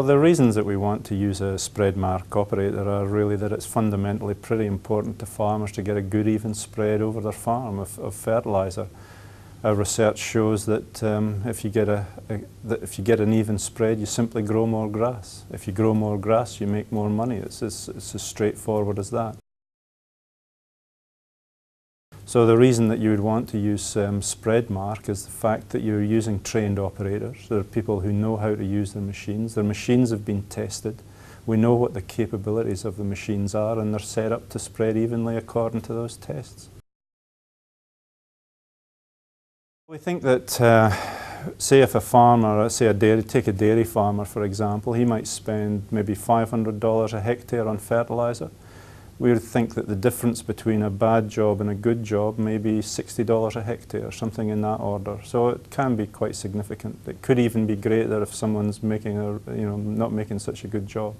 Well, the reasons that we want to use a Spredmark operator are really that it's fundamentally pretty important to farmers to get a good even spread over their farm of fertiliser. Our research shows that if you get an even spread, you simply grow more grass. If you grow more grass, you make more money. It's as straightforward as that. So the reason that you would want to use Spredmark is the fact that you're using trained operators. There are people who know how to use their machines. Their machines have been tested. We know what the capabilities of the machines are, and they're set up to spread evenly according to those tests. We think that, say if a farmer, take a dairy farmer for example, he might spend maybe $500 a hectare on fertiliser. We would think that the difference between a bad job and a good job may be $60 a hectare, something in that order. So it can be quite significant. It could even be greater if someone's making not making such a good job.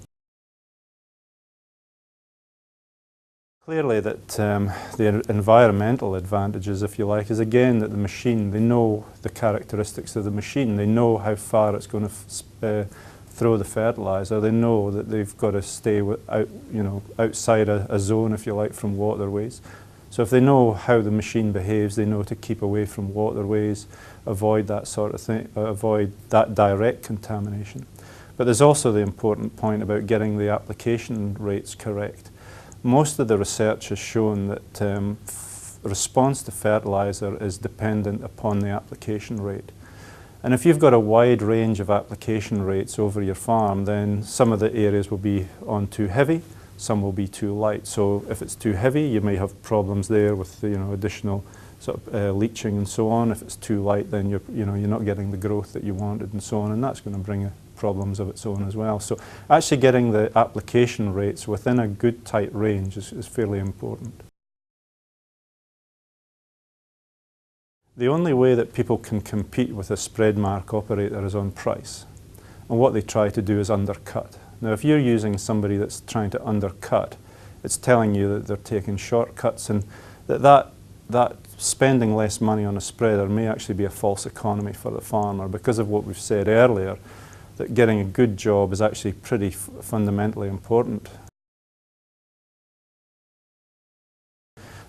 Clearly that the environmental advantages, if you like, is again that the machine, they know the characteristics of the machine. They know how far it's going to throw the fertiliser. They know that they've got to stay outside a zone, if you like, from waterways. So if they know how the machine behaves, they know to keep away from waterways, avoid that sort of thing, avoid that direct contamination. But there's also the important point about getting the application rates correct. Most of the research has shown that response to fertiliser is dependent upon the application rate. And if you've got a wide range of application rates over your farm, then some of the areas will be on too heavy, some will be too light. So if it's too heavy, you may have problems there with additional sort of leaching and so on. If it's too light, then you're not getting the growth that you wanted and so on, and that's going to bring problems of its own as well. So actually getting the application rates within a good tight range is fairly important. The only way that people can compete with a Spredmark operator is on price. And what they try to do is undercut. Now if you're using somebody that's trying to undercut, it's telling you that they're taking shortcuts, and that spending less money on a spreader may actually be a false economy for the farmer because of what we've said earlier, that getting a good job is actually pretty fundamentally important.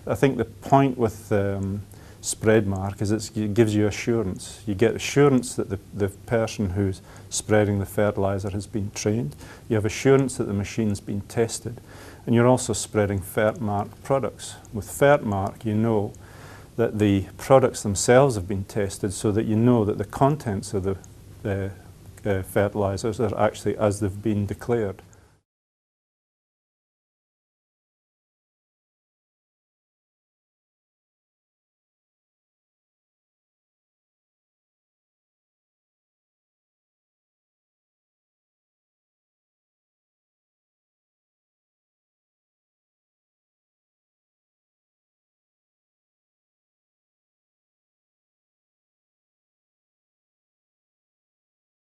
I think the point with Spredmark is it gives you assurance. You get assurance that the person who's spreading the fertiliser has been trained. You have assurance that the machine's been tested, and you're also spreading Fertmark products. With Fertmark, you know that the products themselves have been tested, so that you know that the contents of the fertilisers are actually as they've been declared.